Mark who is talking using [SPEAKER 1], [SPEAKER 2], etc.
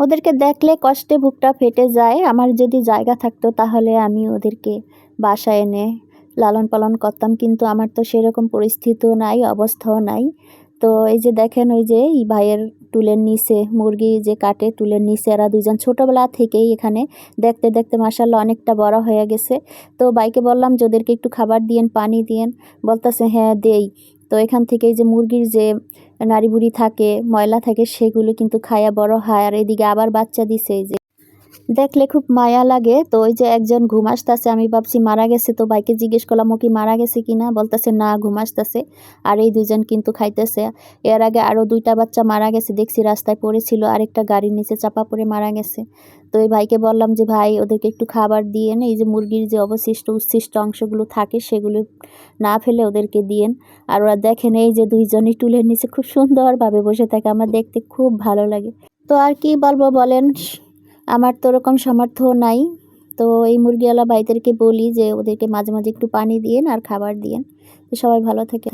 [SPEAKER 1] ওদেরকে দেখলে কষ্টে বুকটা ফেটে যায়। আমার যদি জায়গা থাকতো তাহলে আমি ওদেরকে বাসায় এনে লালন পালন করতাম, কিন্তু আমার তো সেরকম পরিস্থিতিও নাই, অবস্থাও নাই। তো এই যে দেখেন, ওই যে এই ভাইয়ের টুলের নিচে মুরগি যে কাটে, টুলের নিচে এরা দুইজন ছোটোবেলা থেকেই এখানে দেখতে দেখতে মাশাআল্লাহ অনেকটা বড় হয়ে গেছে। তো ভাইকে বললাম যে ওদেরকে একটু খাবার দিয়েন, পানি দিয়েন। বলতেছে হ্যাঁ দেই। তো এখান থেকে এই যে মুরগির যে নাড়ি বুড়ি থাকে, ময়লা থাকে, সেগুলো কিন্তু খায়া বড় হয়। আর এদিকে আবার বাচ্চা দিছে, এই যে দেখলে খুব মায়া লাগে। তো ওই যে একজন ঘুম আসতেছে, আমি ভাবছি মারা গেছে, তো ভাইকে জিজ্ঞেস করলাম ও কি মারা গেছে কিনা, বলতেছে না ঘুম আসতেছে। আর এই দুইজন কিন্তু খাইতেছে। এর আগে আরও 2টা বাচ্চা মারা গেছে, দেখছি রাস্তায় পড়েছিল, আরেকটা গাড়ির নিচে চাপা পড়ে মারা গেছে। তো এই ভাইকে বললাম যে ভাই ওদেরকে একটু খাবার দিয়েন, এই যে মুরগির যে উচ্ছিষ্ট অংশগুলো থাকে সেগুলো না ফেলে ওদেরকে দিয়েন। আর ওরা দেখেন এই যে দুইজনই টুলের নিচে খুব সুন্দরভাবে বসে থাকে, আমার দেখতে খুব ভালো লাগে। তো আর কি বলবো বলেন, আমার তো ওরকম সামর্থ্য নাই। তো এই মুরগিওয়ালা ভাইদেরকে বলি যে ওদেরকে মাঝে মাঝে একটু পানি দিয়েন আর খাবার দিয়েন। তো সবাই ভালো থাকে।